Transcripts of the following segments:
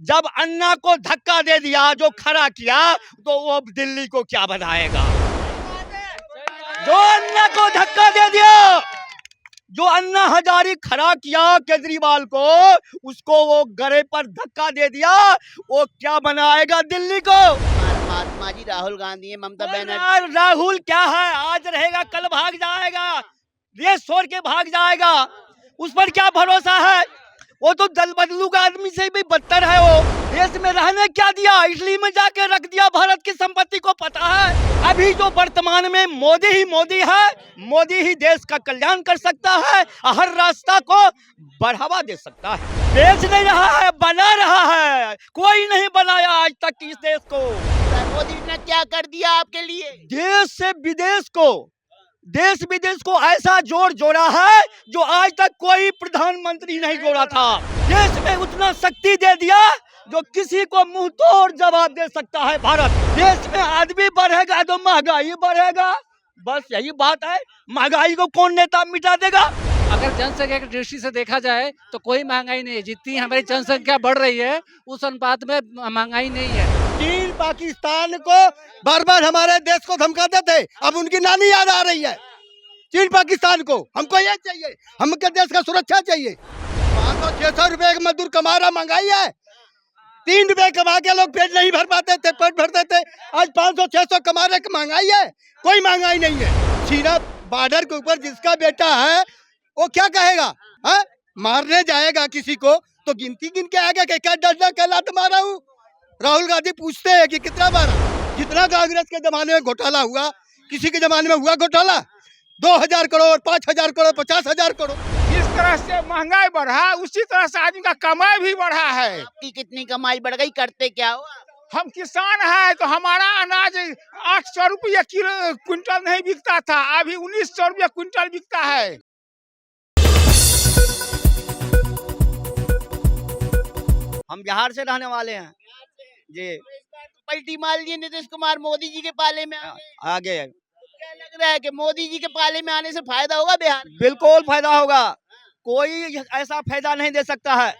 जब अन्ना को धक्का दे दिया, जो खड़ा किया, तो वो दिल्ली को क्या बनाएगा। जो अन्ना को धक्का दे दिया, जो अन्ना हजारी खड़ा किया केजरीवाल को, उसको वो गरे पर धक्का दे दिया, वो क्या बनाएगा दिल्ली को। महात्मा जी राहुल गांधी है, ममता बनर्जी। राहुल क्या है, आज रहेगा कल भाग जाएगा, देश छोड़ के भाग जाएगा, उस पर क्या भरोसा है। वो तो दल बदलू का आदमी से भी बदतर है। वो देश में रहने क्या दिया, इटली में जाके रख दिया भारत की संपत्ति को। पता है अभी जो वर्तमान में मोदी ही मोदी है, मोदी ही देश का कल्याण कर सकता है, हर रास्ता को बढ़ावा दे सकता है। बेच नहीं रहा है, बना रहा है। कोई नहीं बनाया आज तक इस देश को। मोदी ने क्या कर दिया आपके लिए। देश से विदेश को, देश विदेश को ऐसा जोड़ा है जो आज तक कोई प्रधानमंत्री नहीं जोड़ा था। देश में उतना शक्ति दे दिया जो किसी को मुंह तोड़ जवाब दे सकता है भारत। देश में आदमी बढ़ेगा तो महंगाई बढ़ेगा, बस यही बात है। महंगाई को कौन नेता मिटा देगा। अगर जनसंख्या की दृष्टि से देखा जाए तो कोई महंगाई नहीं है। जितनी हमारी जनसंख्या बढ़ रही है उस अनुपात में महंगाई नहीं है। चीन पाकिस्तान को बार बार हमारे देश को धमकाते थे, अब उनकी नानी याद आ रही है। चीन पाकिस्तान को हमको ये चाहिए, हमके देश का सुरक्षा चाहिए। 500-600 रुपए का मजदूर कमा रहा, महंगाई है। 3 रुपए कमा के लोग पेट नहीं भर पाते थे, पेट भरते थे। आज 500-600 कमा रहे, महंगाई है। कोई महंगाई नहीं है। सीधा बॉर्डर के ऊपर जिसका बेटा है वो क्या कहेगा, है? मारने जाएगा किसी को तो गिनती गिन के आएगा कि क्या डर कहलात मारा हूँ। राहुल गांधी पूछते हैं कि कितना मारा। जितना कांग्रेस के जमाने में घोटाला हुआ, किसी के जमाने में हुआ घोटाला। 2000 करोड़, 5000 करोड़, 50,000 करोड़। जिस तरह से महंगाई बढ़ा उसी तरह से आदमी का कमाई भी बढ़ा है। आपकी कितनी कमाई बढ़ गई, करते क्या हो। हम किसान हैं तो हमारा अनाज 800 रुपये किलो क्विंटल नहीं बिकता था, अभी 1900 रुपये क्विंटल बिकता है। हम बिहार से रहने वाले हैं जी। पलटी मार लिए नीतीश कुमार मोदी जी के पाले में आगे क्या लग रहा है कि मोदी जी के पाले में आने से फायदा होगा बिहार। बिल्कुल फायदा होगा, कोई ऐसा फायदा नहीं दे सकता है।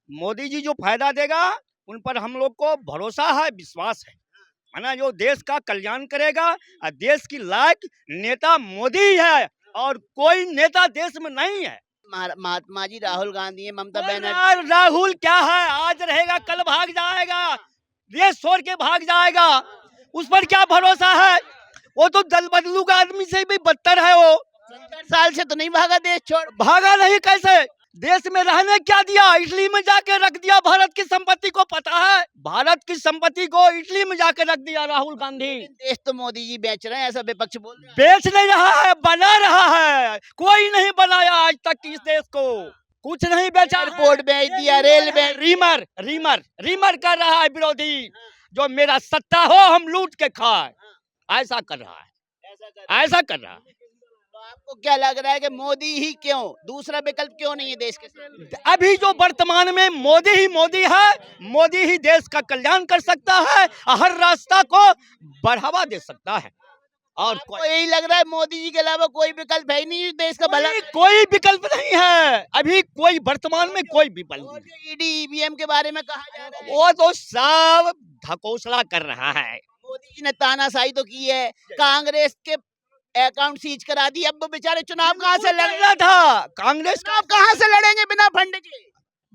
मोदी जी जो फायदा देगा उन पर हम लोग को भरोसा है, विश्वास है ना। जो देश का कल्याण करेगा और देश की लायक नेता मोदी है और कोई नेता देश में नहीं है। महात्मा जी राहुल गांधी है, ममता बनर्जी। राहुल क्या है, आज रहेगा कल भाग जाएगा, देश छोड़ के भाग जाएगा, उस पर क्या भरोसा है। वो तो दल बदलू का आदमी से भी बदतर है। वो 70 साल से तो नहीं भागा देश छोड़। भागा नहीं, कैसे। देश में रहने क्या दिया, इटली में जाके रख दिया भारत की संपत्ति को। पता है भारत की संपत्ति को इटली में जाके रख दिया राहुल गांधी। देश तो मोदी जी बेच रहे हैं, ऐसा विपक्ष बोल रहा है। बेच नहीं रहा है, बना रहा है। कोई नहीं बनाया आज तक इस देश को, कुछ नहीं बेचा। एयरपोर्ट बेच दिया, रेल बेच। रीमर रीमर रीमर कर रहा है विरोधी, जो मेरा सत्ता हो हम लूट के खाए, ऐसा कर रहा है, ऐसा कर रहा है। तो आपको क्या लग रहा है कि मोदी ही क्यों, दूसरा विकल्प क्यों नहीं है देश के सामने। अभी जो वर्तमान में मोदी ही मोदी है, मोदी ही देश का कल्याण कर सकता है, हर रास्ता को बढ़ावा दे सकता है। और यही लग रहा है मोदी जी के अलावा कोई विकल्प है ही नहीं देश का भला। कोई विकल्प नहीं है अभी, कोई वर्तमान में कोई विकल्प नहीं। ईडी ईवीएम के बारे में कहा जा रहा है, वो तो सब धकोसला कर रहा है। मोदी जी ने तानाशाही तो की है, कांग्रेस के अकाउंट सीज करा दी। अब वो बेचारे चुनाव कहाँ से लड़ना था, कांग्रेस चुनाव कहाँ से लड़ेंगे बिना फंड के।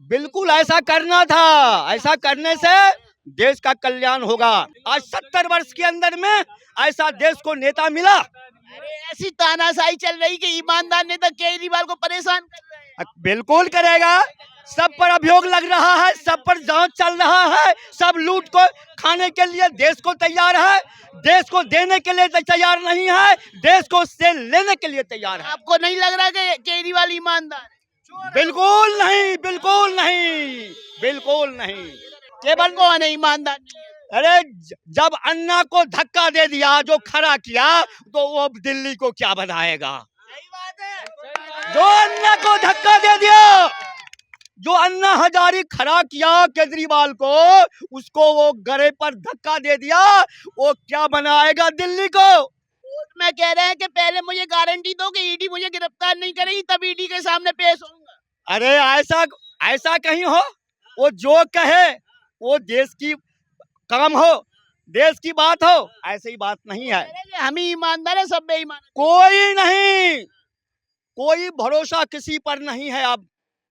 बिल्कुल ऐसा करना था, ऐसा करने से देश का कल्याण होगा। आज 70 वर्ष के अंदर में ऐसा देश को नेता मिला। अरे ऐसी तानाशाही चल रही कि ईमानदार नेता केजरीवाल को परेशान कर रहे हैं। बिल्कुल करेगा, सब पर अभियोग लग रहा है, सब पर जांच चल रहा है। सब लूट को खाने के लिए देश को तैयार है, देश को देने के लिए तैयार नहीं है, देश को से लेने के लिए तैयार है। आपको नहीं लग रहा कि केजरीवाल ईमानदार है। बिल्कुल नहीं, बिल्कुल नहीं, बिल्कुल नहीं। केवल कौन है ईमानदार। अरे जब अन्ना को धक्का दे दिया, जो खड़ा किया, तो वो दिल्ली को क्या बनाएगा। सही बात है। जो अन्ना को धक्का दे दिया, जो अन्ना हजारी खड़ा किया केजरीवाल को, उसको वो गरे पर धक्का दे दिया, वो क्या बनाएगा दिल्ली को। मैं कह रहे हैं कि पहले मुझे गारंटी दो कि ईडी मुझे गिरफ्तार नहीं करेगी, तब ईडी के सामने पेश होऊंगा। अरे ऐसा कहीं हो, वो जो कहे वो देश की काम हो, देश की बात हो, ऐसी बात नहीं है। हम ही ईमानदार है, सब बेईमान है। कोई नहीं, कोई भरोसा किसी पर नहीं है अब।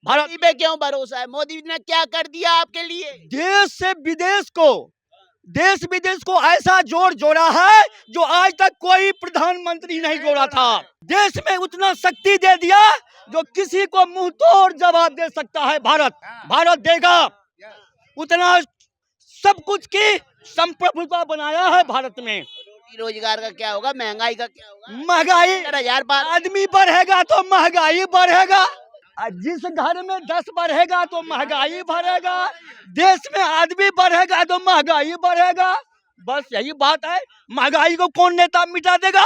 भारत मोदी पे क्यों भरोसा है? मोदी ने क्या कर दिया आपके लिए? देश से विदेश को, देश विदेश को ऐसा जोड़ जोड़ा है जो आज तक कोई प्रधानमंत्री नहीं जोड़ा था। देश में उतना शक्ति दे दिया जो किसी को मुंह तोड़ जवाब दे सकता है। भारत देगा उतना, सब कुछ की संप्रभुता बनाया है भारत में। रोजगार का क्या होगा? महंगाई का क्या होगा? महंगाई 1000 आदमी बढ़ेगा तो महंगाई बढ़ेगा। जिस घर में 10 बढ़ेगा तो महंगाई बढ़ेगा, देश में आदमी बढ़ेगा तो महंगाई बढ़ेगा। बस यही बात है। महंगाई को कौन नेता मिटा देगा?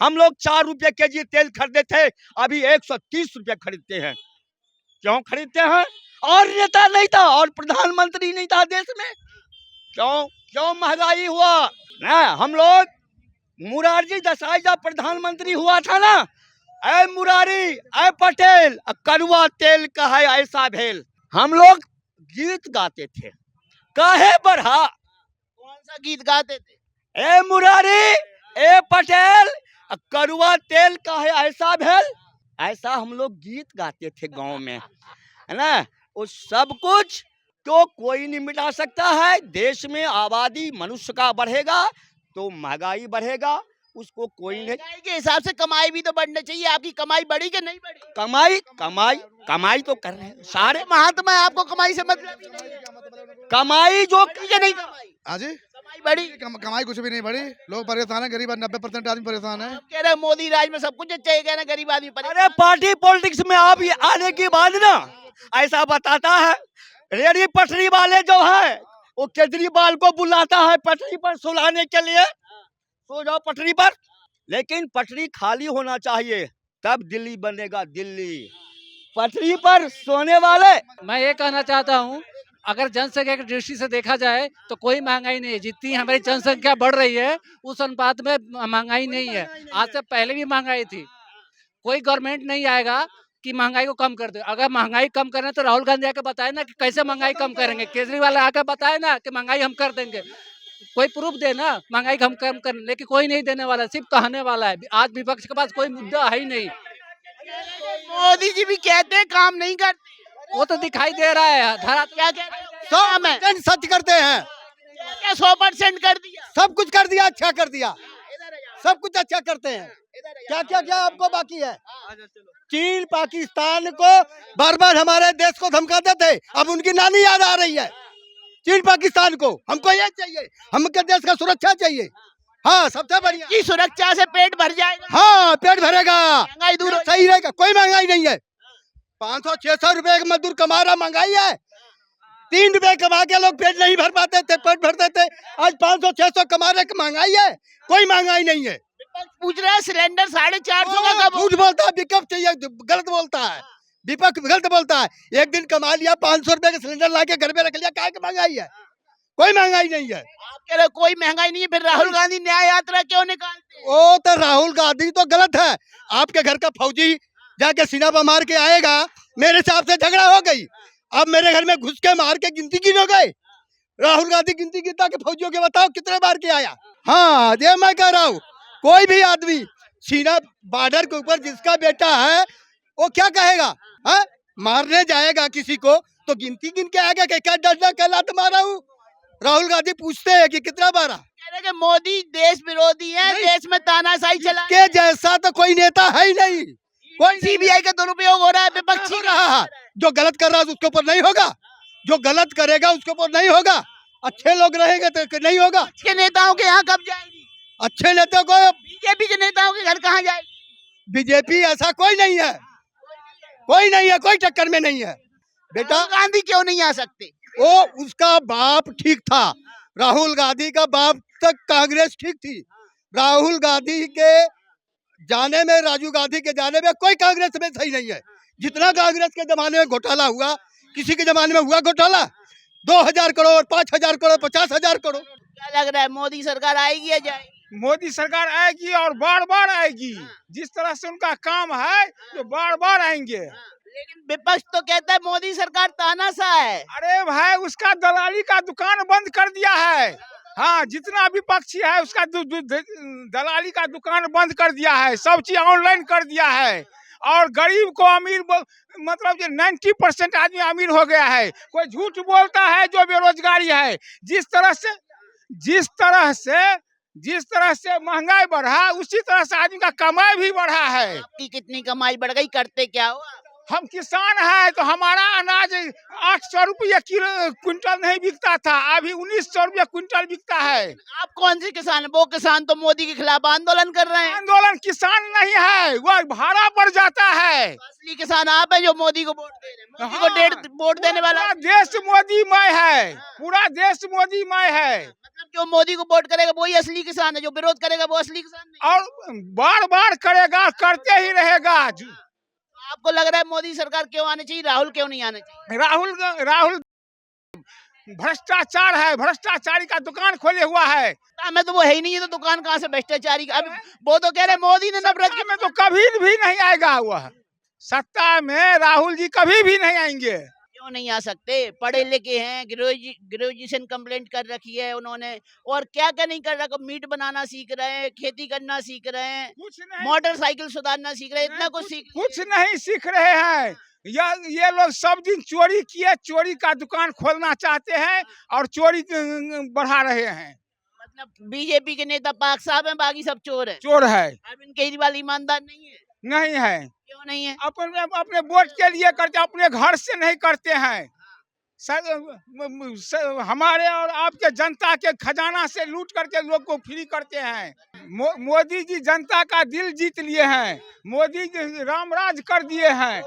हम लोग 4 रुपए केजी तेल खरीदते थे, अभी 130 रुपए खरीदते हैं। क्यों खरीदते हैं? और नेता नहीं था और प्रधानमंत्री नहीं था देश में, क्यों महंगाई हुआ ना? हम लोग मुरारजी देसाई जब प्रधानमंत्री हुआ था ना, ऐ मुरारी ऐ पटेल कड़वा तेल का है ऐसा भेल, हम लोग गीत गाते थे। काहे बढ़ा? कौन सा गीत गाते थे? ए मुरारी ए पटेल कड़वा तेल का है ऐसा भेल, ऐसा हम लोग गीत गाते थे गांव में, है ना? वो सब कुछ तो कोई नहीं मिटा सकता है। देश में आबादी मनुष्य का बढ़ेगा तो महंगाई बढ़ेगा, उसको कोई नहीं। महंगाई के हिसाब से कमाई भी तो बढ़नी चाहिए। आपकी कमाई बढ़ी कि नहीं बढ़ी? कमाई तो कर रहे हैं सारे महात्मा है, आपको कमाई से मतलब ही नहीं है। कमाई जो बढ़ी कि नहीं कमाई? हाँ जी, कमाई बढ़ी? कमाई कुछ भी नहीं बढ़ी। लोग परेशान है, गरीब 90% आदमी परेशान है। आप कह रहे हैं मोदी राज में सब कुछ अच्छा है, कह रहे हैं गरीब आदमी परेशान। अरे पार्टी पॉलिटिक्स में आप ये आने के बाद ना ऐसा बताता है। रेहड़ी पटरी वाले जो है वो केजरीवाल को बुलाता है पटरी पर सुलाने के लिए, सो जाओ पटरी पर, लेकिन पटरी खाली होना चाहिए तब दिल्ली बनेगा। दिल्ली पटरी पर सोने वाले। मैं ये कहना चाहता हूँ, अगर जनसंख्या की दृष्टि से देखा जाए तो कोई महंगाई नहीं है। जितनी हमारी जनसंख्या बढ़ रही है उस अनुपात में महंगाई नहीं है। आज से पहले भी महंगाई थी। कोई गवर्नमेंट नहीं आएगा कि महंगाई को कम कर दे। अगर महंगाई कम करना है तो राहुल गांधी आके बताए ना कि कैसे महंगाई कम करेंगे। केजरीवाल आके बताए ना कि महंगाई हम कर देंगे। कोई प्रूफ दे ना महंगाई हम कम कर, लेकिन कोई नहीं देने वाला, सिर्फ कहने वाला है। आज विपक्ष के पास कोई मुद्दा है ही नहीं। मोदी जी भी कहते हैं काम नहीं करते। वो तो दिखाई दे रहा है। धरा क्या कह रहे हो? 100% सच करते हैं। क्या 100% कर दिया? सब कुछ कर दिया, अच्छा कर दिया, सब कुछ अच्छा करते हैं। क्या क्या क्या आपको बाकी है? चीन पाकिस्तान को बार बार हमारे देश को धमकाते थे, अब उनकी नानी याद आ रही है। चीन पाकिस्तान को हमको ये चाहिए, हमके देश का सुरक्षा चाहिए। हाँ, सबसे बढ़िया की सुरक्षा से पेट भर जाएगा। हाँ, पेट भरेगा, महंगाई दूर हो सही रहेगा। कोई महंगाई नहीं है। 500-600 रुपए का मजदूर कमा रहा, महंगाई है? 3 रुपए कमा के लोग पेट नहीं भर पाते थे, पेट भरते थे। आज 500-600 कमा रहे, महंगाई है? कोई महंगाई नहीं है। पूछ रहा है सिलेंडर 450 का कब? झूठ बोलता है, विपक्ष चाहिए, गलत बोलता है, विपक्ष गलत बोलता है। एक दिन कमा लिया 500 रुपए का सिलेंडर लाके घर में रख लिया, क्या महंगाई है? कोई महंगाई नहीं है। आप कह रहे कोई महंगाई नहीं है, फिर राहुल गांधी न्याय यात्रा क्यों निकालते हैं? ओ तो राहुल गांधी तो गलत है। आपके घर का फौजी जाके सीना पर मार के आएगा, मेरे हिसाब से झगड़ा हो गई। अब मेरे घर में घुस के मार के गिनती गिनो गए। राहुल गांधी गिनती गिनता के फौजियों के बताओ कितने बार के आया। हाँ, ये मैं कह रहा हूँ, कोई भी आदमी सीना बॉर्डर के ऊपर जिसका बेटा है वो क्या कहेगा? हाँ, मारने जाएगा किसी को तो गिनती गिन के आएगा कि क्या डर कहला मारा हूँ। राहुल गांधी पूछते हैं कि कितना मारा। कह रहे कि मोदी देश विरोधी है, देश में तानाशाही चला के जैसा तो कोई नेता है ही नहीं। कोई सीबीआई का दुरुपयोग हो रहा है, विपक्षी हो रहा है। जो गलत कर रहा है उसके ऊपर नहीं होगा, जो गलत करेगा उसके ऊपर नहीं होगा। अच्छे लोग रहेंगे तो नहीं होगा। के नेताओं के यहाँ कब जाएगी? अच्छे नेता को बीजेपी के नेताओं के घर कहाँ जाएगी? बीजेपी ऐसा कोई नहीं है, कोई नहीं है, कोई टक्कर में नहीं है। बेटा राहुल गांधी क्यों नहीं आ सकते? वो उसका बाप ठीक था, राहुल गांधी का बाप तक कांग्रेस ठीक थी। राहुल गांधी के जाने में, राजीव गांधी के जाने में कोई कांग्रेस में सही नहीं है। जितना कांग्रेस के जमाने में घोटाला हुआ, किसी के जमाने में हुआ घोटाला? 2000 करोड़, 5000 करोड़, 50,000 करोड़। क्या लग रहा है, मोदी सरकार आएगी या जाएगी? मोदी सरकार आएगी और बार बार आएगी। जिस तरह से उनका काम है तो बार बार आएंगे। लेकिन विपक्ष तो कहता है मोदी सरकार तानाशाह है। अरे भाई उसका दलाली का दुकान बंद कर दिया है। हाँ, जितना विपक्षी है उसका दलाली का दुकान बंद कर दिया है, सब चीज ऑनलाइन कर दिया है और गरीब को अमीर मतलब 90% आदमी अमीर हो गया है। कोई झूठ बोलता है जो बेरोजगारी है। जिस तरह से महंगाई बढ़ा उसी तरह से आदमी का कमाई भी बढ़ा है। आपकी कितनी कमाई बढ़ गई, करते क्या हो? हम किसान हैं तो हमारा अनाज 800 रुपये क्विंटल नहीं बिकता था, अभी 1900 रुपये क्विंटल बिकता है। आप कौन से किसान हैं? वो किसान तो मोदी के खिलाफ आंदोलन कर रहे हैं। आंदोलन किसान नहीं है, वो भाड़ा बढ़ जाता है। असली किसान आप है जो मोदी को वोट दे रहे हैं। मोदी को 1.5 वोट देने वाला। पूरा देश मोदीमय है, पूरा देश मोदीमय है। मतलब जो मोदी को वोट करेगा वही असली किसान है, जो विरोध करेगा वो असली किसान नहीं। और बार बार करेगा, करते ही रहेगा। आपको लग रहा है मोदी सरकार क्यों आनी चाहिए, राहुल क्यों नहीं आना चाहिए? राहुल भ्रष्टाचार है, भ्रष्टाचारी का दुकान खोले हुआ है। में तो वो है ही नहीं है, तो दुकान कहाँ से भ्रष्टाचारी का? अब वो तो कह रहे मोदी ने नफरत सत्ता में तो कभी भी नहीं आएगा। वह सत्ता में राहुल जी कभी भी नहीं आएंगे। क्यों नहीं आ सकते? पढ़े लिखे हैं, ग्रेजुएशन कंप्लीट कर रखी है उन्होंने, और क्या क्या नहीं कर रखा। मीट बनाना सीख रहे हैं, खेती करना सीख रहे हैं, कुछ नहीं, मोटरसाइकिल सुधारना सीख रहे हैं, इतना कुछ नहीं सीख रहे हैं। ये लोग सब दिन चोरी किए, चोरी का दुकान खोलना चाहते हैं और चोरी बढ़ा रहे हैं। मतलब बीजेपी के नेता पाक साहब हैं, बाकी सब चोर है। चोर है, अरविंद केजरीवाल ईमानदार नहीं है? नहीं है। क्यों नहीं है? अपने वोट के लिए करते, अपने घर से नहीं करते हैं। हमारे और आपके जनता के खजाना से लूट करके लोग को फ्री करते हैं। मोदी जी जनता का दिल जीत लिए हैं, मोदी जी रामराज कर दिए हैं।